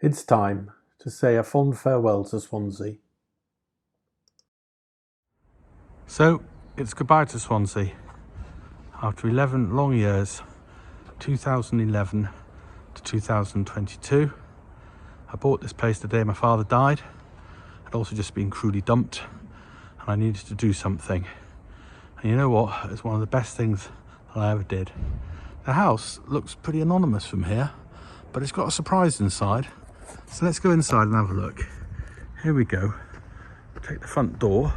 It's time to say a fond farewell to Swansea. So, it's goodbye to Swansea. After 11 long years, 2011 to 2022, I bought this place the day my father died. I'd also just been cruelly dumped and I needed to do something. And you know what? It's one of the best things that I ever did. The house looks pretty anonymous from here, but it's got a surprise inside. So let's go inside and have a look. Here we go. Take the front door.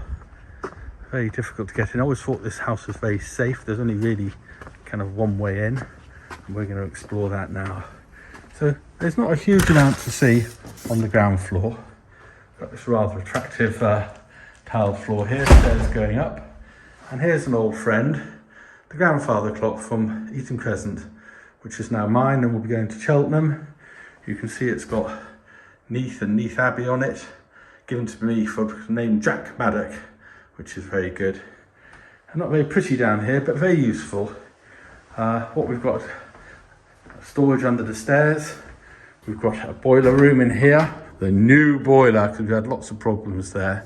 Very difficult to get in. I always thought this house was very safe. There's only really kind of one way in, and we're going to explore that now. So there's not a huge amount to see on the ground floor. Got this rather attractive tiled floor here, stairs going up. And here's an old friend, the grandfather clock from Eaton Crescent, which is now mine and will be going to Cheltenham. You can see it's got Neath and Neath Abbey on it, given to me for the name Jack Maddock, which is very good. And not very pretty down here, but very useful. What we've got, storage under the stairs. We've got a boiler room in here, the new boiler, because we had lots of problems there.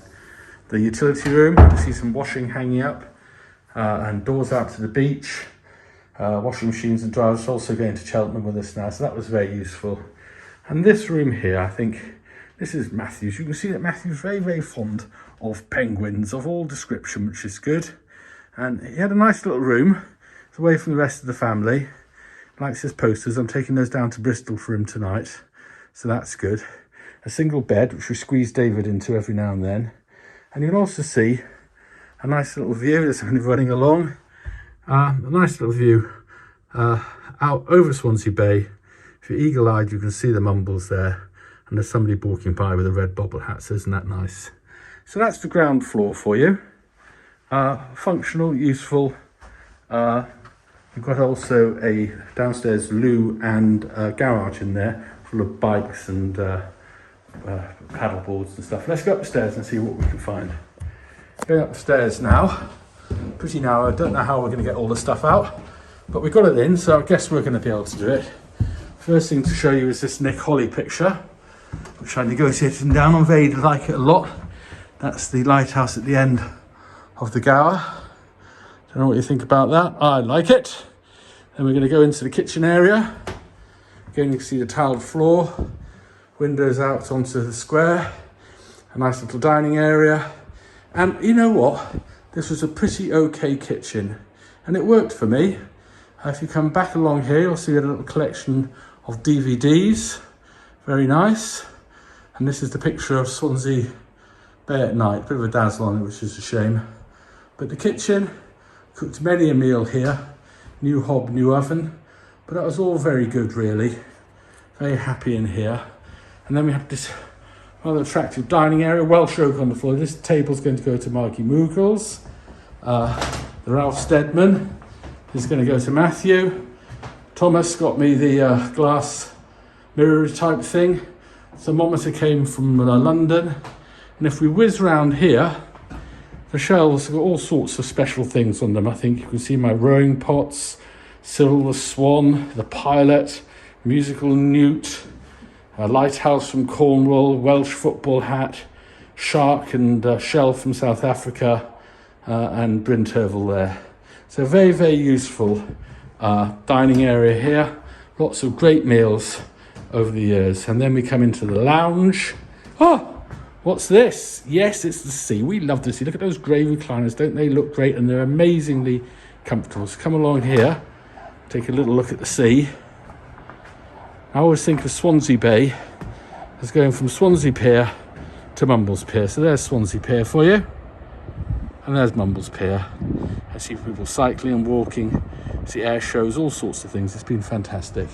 The utility room, you see some washing hanging up, and doors out to the beach. Washing machines and dryers also going to Cheltenham with us now, so that was very useful. And this room here, I think, this is Matthew's. You can see that Matthew's very, very fond of penguins of all description, which is good. And he had a nice little room. It's away from the rest of the family. He likes his posters. I'm taking those down to Bristol for him tonight, so that's good. A single bed, which we squeeze David into every now and then. And you can also see a nice little view. There's somebody running along. A nice little view out over Swansea Bay. If you're eagle-eyed, you can see the mumbles there. And there's somebody walking by with a red bobble hat, so isn't that nice? So that's the ground floor for you. Functional, useful. We've got also a downstairs loo and garage in there, full of bikes and paddle boards and stuff. Let's go upstairs and see what we can find. Going up the stairs now. Pretty narrow. I don't know how we're going to get all the stuff out, but we got it in, so I guess we're going to be able to do it. First thing to show you is this Nick Holly picture, which I negotiated down on. Very like it a lot. That's the lighthouse at the end of the Gower. Don't know what you think about that. I like it. Then we're going to go into the kitchen area. Again, you can see the tiled floor, windows out onto the square, a nice little dining area. And you know what? This was a pretty okay kitchen, and it worked for me. If you come back along here, you'll see a little collection of DVDs. Very nice. And this is the picture of Swansea Bay at night. Bit of a dazzle on it, which is a shame. But the kitchen, cooked many a meal here. New hob, new oven. But that was all very good, really. Very happy in here. And then we have this rather attractive dining area, Welsh oak on the floor. This table's going to go to Marky Moogles. The Ralph Steadman is going to go to Matthew. Thomas got me the glass mirror type thing. Thermometer came from London. And if we whiz round here, the shelves have got all sorts of special things on them. I think you can see my rowing pots, Cyril the Swan, the Pilot, musical newt, a lighthouse from Cornwall, Welsh football hat, shark and shell from South Africa, and Bryn Terfel there. So very, very useful dining area here. Lots of great meals over the years. And then we come into the lounge. Oh, what's this? Yes, it's the sea. We love the sea. Look at those grey recliners. Don't they look great? And they're amazingly comfortable. So come along here, take a little look at the sea. I always think of Swansea Bay as going from Swansea Pier to Mumbles Pier. So there's Swansea Pier for you. And there's Mumbles Pier. I see people cycling and walking, see air shows, all sorts of things. It's been fantastic.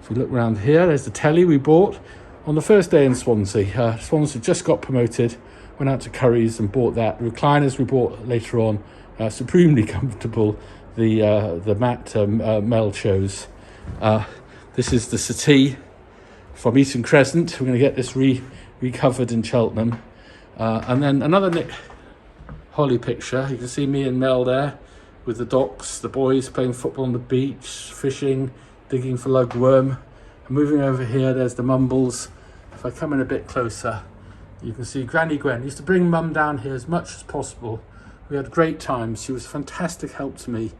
If we look around here, there's the telly we bought on the first day in Swansea. Swansea just got promoted, went out to Curry's and bought that. The recliners we bought later on, supremely comfortable. The Matt Mel chose. This is the settee from Eaton Crescent. We're going to get this recovered in Cheltenham. And then another Nick Holly picture. You can see me and Mel there with the docks, the boys playing football on the beach, fishing, digging for lugworm. And moving over here, there's the Mumbles. If I come in a bit closer, you can see Granny Gwen. Used to bring Mum down here as much as possible. We had great times. She was a fantastic help to me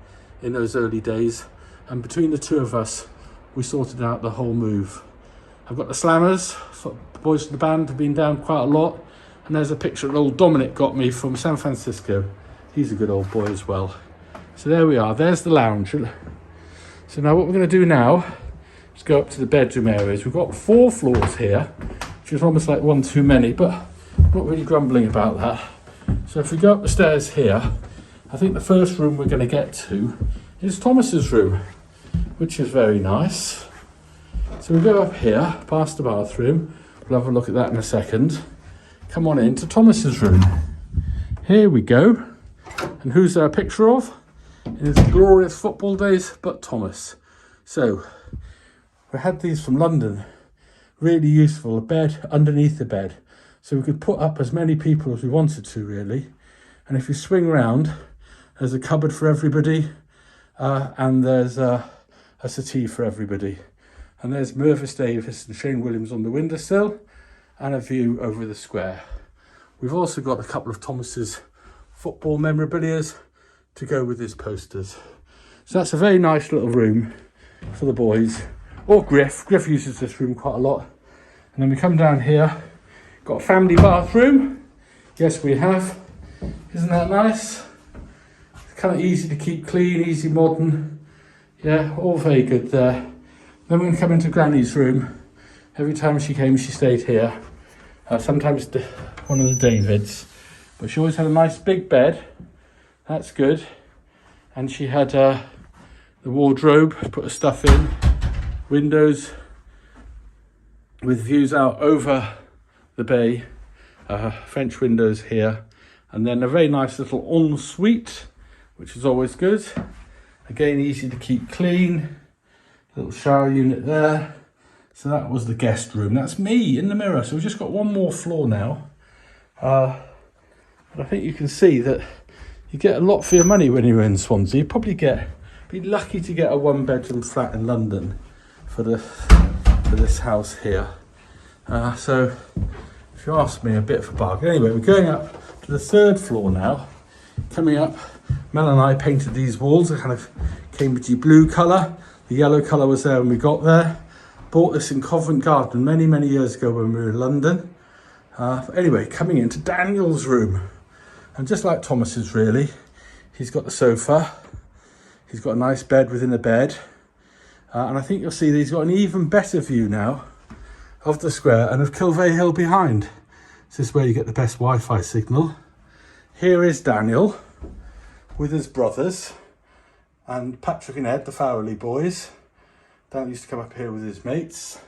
in those early days. And between the two of us, we sorted out the whole move. I've got the Slammers. The boys of the band have been down quite a lot. And there's a picture that old Dominic got me from San Francisco. He's a good old boy as well. So there we are. There's the lounge. So now what we're going to do now is go up to the bedroom areas. We've got 4 floors here, which is almost like one too many, but I'm not really grumbling about that. So if we go up the stairs here, I think the first room we're going to get to is Thomas's room, which is very nice. So we go up here, past the bathroom. We'll have a look at that in a second. Come on into Thomas's room. Here we go. And who's there a picture of? In his glorious football days, but Thomas. So we had these from London. Really useful. A bed underneath the bed. So we could put up as many people as we wanted to, really. And if you swing round, there's a cupboard for everybody. And there's a settee for everybody. And there's Mervis Davis and Shane Williams on the windowsill. And a view over the square. We've also got a couple of Thomas's football memorabilia to go with his posters. So that's a very nice little room for the boys. Or Griff. Griff uses this room quite a lot. And then we come down here. Got a family bathroom. Yes, we have. Isn't that nice? It's kind of easy to keep clean, easy modern. Yeah, all very good there. Then we're going to come into Granny's room. Every time she came, she stayed here. Sometimes one of the Davids. But she always had a nice big bed. That's good. And she had the wardrobe to put her stuff in. Windows with views out over the bay. French windows here. And then a very nice little ensuite, which is always good. Again, easy to keep clean. Little shower unit there. So that was the guest room. That's me in the mirror. So we've just got one more floor now. But I think you can see that you get a lot for your money when you're in Swansea. You probably be lucky to get a 1-bedroom flat in London for this house here. So if you ask me, a bit of a bargain. Anyway, we're going up to the 3rd floor now. Coming up, Mel and I painted these walls a kind of Cambridgey blue colour. The yellow colour was there when we got there. Bought this in Covent Garden many, many years ago when we were in London. Anyway, coming into Daniel's room. And just like Thomas's, really, he's got the sofa. He's got a nice bed within a bed. And I think you'll see that he's got an even better view now of the square and of Kilvey Hill behind. This is where you get the best Wi-Fi signal. Here is Daniel with his brothers and Patrick and Ed, the Fowley boys. Dan used to come up here with his mates.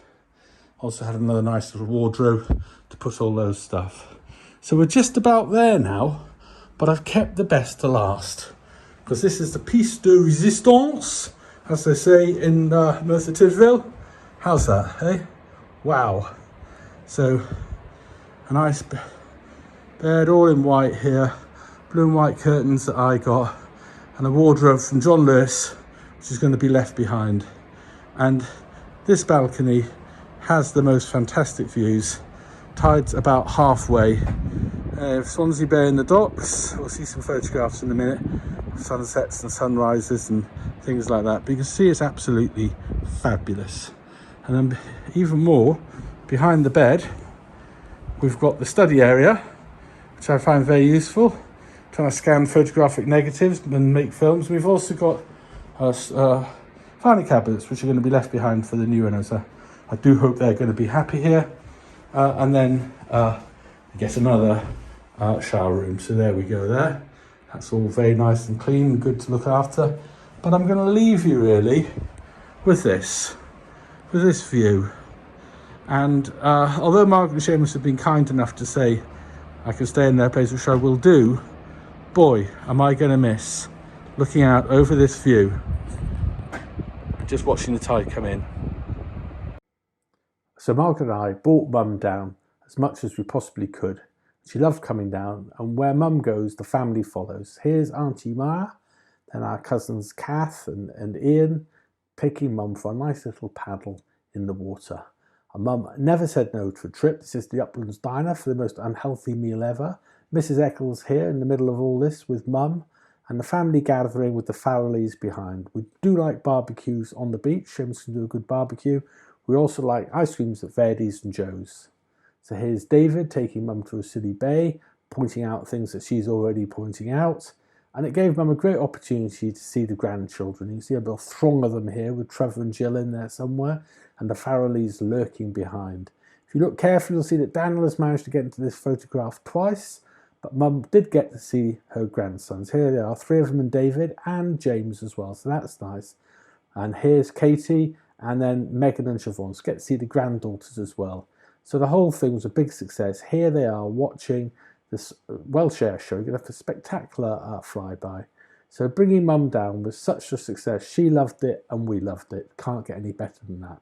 Also had another nice little wardrobe to put all those stuff. So we're just about there now, but I've kept the best to last. Because this is the piece de resistance, as they say in Merthyr Tydfil. How's that, eh? Wow. So, a nice bed, all in white here. Blue and white curtains that I got. And a wardrobe from John Lewis, which is going to be left behind. And this balcony has the most fantastic views. Tide's about halfway. Swansea Bay in the docks. We'll see some photographs in a minute of sunsets and sunrises and things like that. But you can see it's absolutely fabulous. And then even more, behind the bed, we've got the study area, which I find very useful. Trying to scan photographic negatives and make films. We've also got filing cabinets, which are going to be left behind for the new owners. I do hope they're going to be happy here. And then I guess another shower room. So there we go there. That's all very nice and clean and good to look after. But I'm going to leave you really with this view. And although Margaret and Seamus have been kind enough to say I can stay in their place, which I will do, boy, am I going to miss looking out over this view, just watching the tide come in. So Margaret and I brought Mum down as much as we possibly could. She loved coming down, and where Mum goes, the family follows. Here's Auntie Maya, then our cousins Kath and Ian, taking Mum for a nice little paddle in the water. Our mum never said no to a trip. This is the Uplands Diner for the most unhealthy meal ever. Mrs. Eccles here in the middle of all this with mum, and the family gathering with the Farrellys behind. We do like barbecues on the beach. Seamus can do a good barbecue. We also like ice creams at Verdi's and Joe's. So here's David taking mum to a silly bay, pointing out things that she's already pointing out. And it gave mum a great opportunity to see the grandchildren. You can see a little throng of them here with Trevor and Jill in there somewhere, and the Farrellys lurking behind. If you look carefully, you'll see that Daniel has managed to get into this photograph twice, but mum did get to see her grandsons. Here they are, 3 of them, and David and James as well, so that's nice. And here's Katie, and then Megan and Siobhan. So get to see the granddaughters as well. So the whole thing was a big success. Here they are watching this Welsh air show. You're going to have a spectacular flyby. So bringing mum down was such a success. She loved it and we loved it. Can't get any better than that.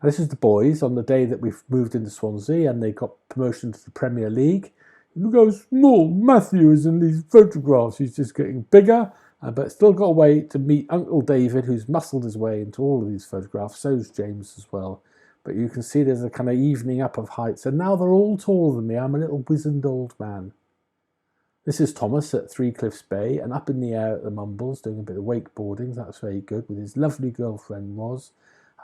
Now, this is the boys on the day that we've moved into Swansea and they got promotion to the Premier League. Look how small Matthew is in these photographs. He's just getting bigger, but still got a way to meet Uncle David, who's muscled his way into all of these photographs. So's James as well. But you can see there's a kind of evening up of heights. And now they're all taller than me. I'm a little wizened old man. This is Thomas at Three Cliffs Bay and up in the air at the Mumbles doing a bit of wakeboarding. That's very good with his lovely girlfriend Roz.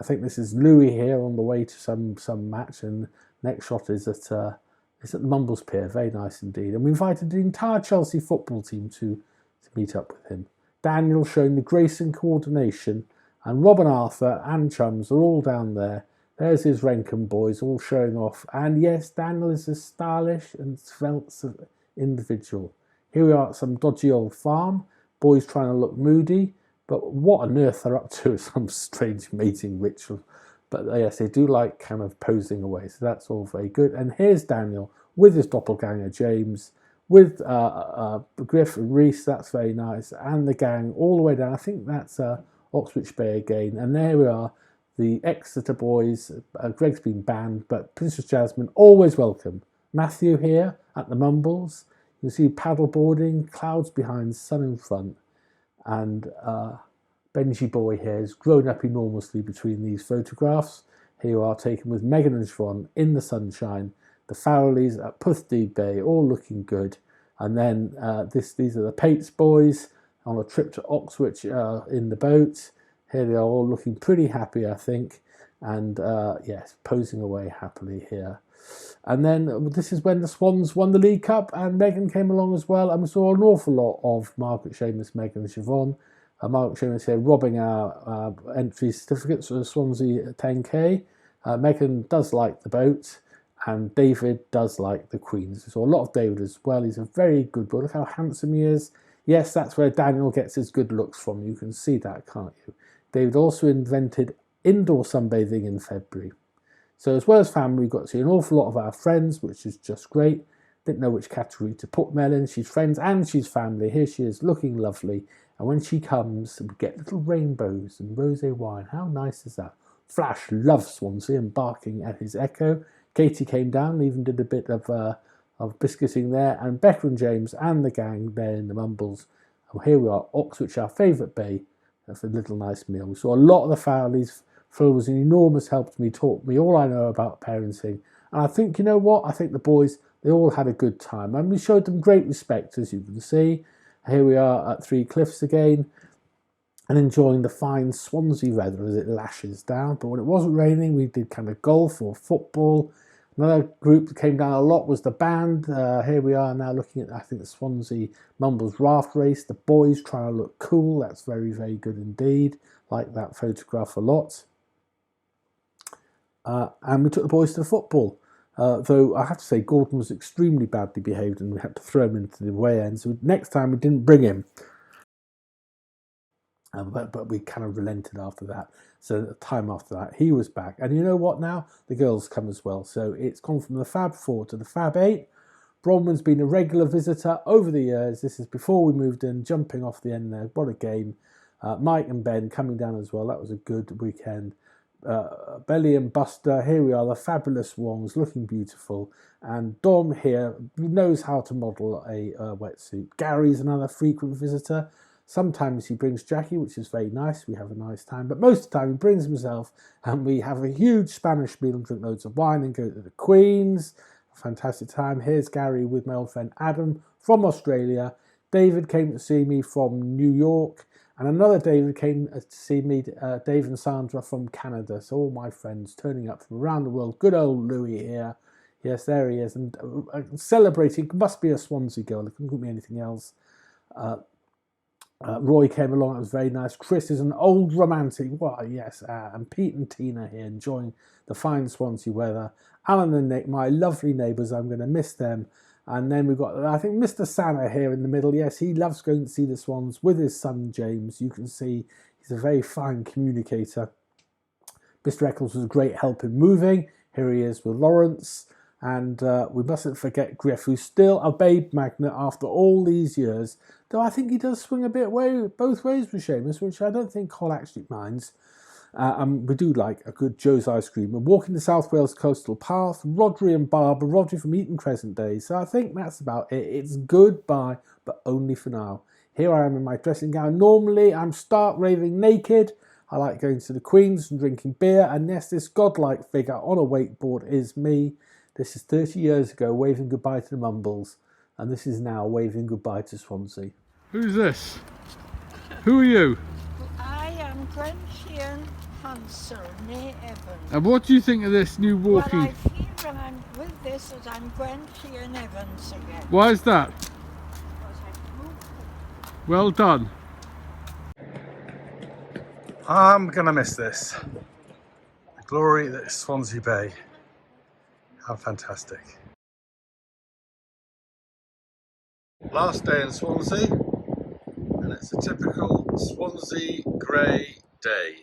I think this is Louis here on the way to some match. And next shot is at the Mumbles Pier. Very nice indeed. And we invited the entire Chelsea football team to meet up with him. Daniel showing the grace and coordination. And Rob and Arthur and chums are all down there. There's his Renkham boys all showing off. And yes, Daniel is a stylish and svelte individual. Here we are at some dodgy old farm. Boys trying to look moody. But what on earth they're up to is some strange mating ritual. But yes, they do like kind of posing away. So that's all very good. And here's Daniel with his doppelganger James. With Griff and Reese. That's very nice. And the gang all the way down. I think that's Oxbridge Bay again. And there we are. The Exeter boys, Greg's been banned, but Princess Jasmine, always welcome. Matthew here at the Mumbles. You can see paddle boarding, clouds behind, sun in front. And Benji boy here has grown up enormously between these photographs. Here you are taken with Megan and Siobhan in the sunshine. The Farrellys at Puthdeed Bay, all looking good. And then these are the Pates boys on a trip to Oxford in the boat. Here they are all looking pretty happy, I think, and yes, posing away happily here. And then this is when the Swans won the League Cup and Megan came along as well, and we saw an awful lot of Margaret Seamus, Megan and Siobhan. Margaret Seamus here robbing our entry certificates for the Swansea 10K. Megan does like the boat, and David does like the Queens. We saw a lot of David as well. He's a very good boy. Look how handsome he is. Yes, that's where Daniel gets his good looks from. You can see that, can't you? David also invented indoor sunbathing in February. So as well as family, we got to see an awful lot of our friends, which is just great. Didn't know which category to put Mel in. She's friends and she's family. Here she is looking lovely. And when she comes, we get little rainbows and rosé wine. How nice is that? Flash loves Swansea and barking at his echo. Katie came down and even did a bit of biscuiting there. And Becca and James and the gang there in the Mumbles. And here we are, Oxwich, our favourite bay. That's a little nice meal. We saw a lot of the Farrellys. Phil was an enormous help to me, taught me all I know about parenting. And I think, you know what? I think the boys, they all had a good time. And we showed them great respect, as you can see. Here we are at Three Cliffs again and enjoying the fine Swansea weather as it lashes down. But when it wasn't raining, we did kind of golf or football. Another group that came down a lot was the band. Here we are now looking at, I think, the Swansea Mumbles raft race. The boys trying to look cool. That's very, very good indeed. Like that photograph a lot. And we took the boys to the football. Though I have to say, Gordon was extremely badly behaved and we had to throw him into the away end. So next time we didn't bring him. But we kind of relented after that. So the time after that, he was back. And you know what now? The girls come as well. So it's gone from the Fab 4 to the Fab 8. Bronwyn's been a regular visitor over the years. This is before we moved in, jumping off the end there. What a game. Mike and Ben coming down as well. That was a good weekend. Belly and Buster, here we are, the fabulous Wongs, looking beautiful. And Dom here knows how to model a wetsuit. Gary's another frequent visitor. Sometimes he brings Jackie, which is very nice. We have a nice time. But most of the time he brings himself, and we have a huge Spanish meal and drink loads of wine and go to the Queen's. A fantastic time. Here's Gary with my old friend Adam from Australia. David came to see me from New York. And another David came to see me, Dave and Sandra from Canada. So all my friends turning up from around the world. Good old Louis here. Yes, there he is. And celebrating, must be a Swansea girl. It couldn't be anything else. Roy came along. It was very nice. Chris is an old romantic. Well, yes. And Pete and Tina here enjoying the fine Swansea weather. Alan and Nick, my lovely neighbours. I'm going to miss them. And then we've got, I think, Mr. Santa here in the middle. Yes, he loves going to see the Swans with his son, James. You can see he's a very fine communicator. Mr. Eccles was a great help in moving. Here he is with Lawrence. And we mustn't forget Griff, who's still a babe magnet after all these years. Though I think he does swing a bit both ways with Seamus, which I don't think Col actually minds. We do like a good Joe's ice cream. We're walking the South Wales coastal path. Rodri and Barbara, Rodri from Eton Crescent days. So I think that's about it. It's goodbye, but only for now. Here I am in my dressing gown. Normally I'm stark raving naked. I like going to the Queen's and drinking beer. And yes, this godlike figure on a wakeboard is me. This is 30 years ago, waving goodbye to the Mumbles. And this is now waving goodbye to Swansea. Who's this? Who are you? I am Gwenllian Hansel, née Evans. And what do you think of this new walking? Well, I feel when I'm with this that I'm Gwenllian Evans again. Why is that? Because I've moved. Well done. I'm going to miss this. The glory that is Swansea Bay. How fantastic. Last day in Swansea, and it's a typical Swansea grey day.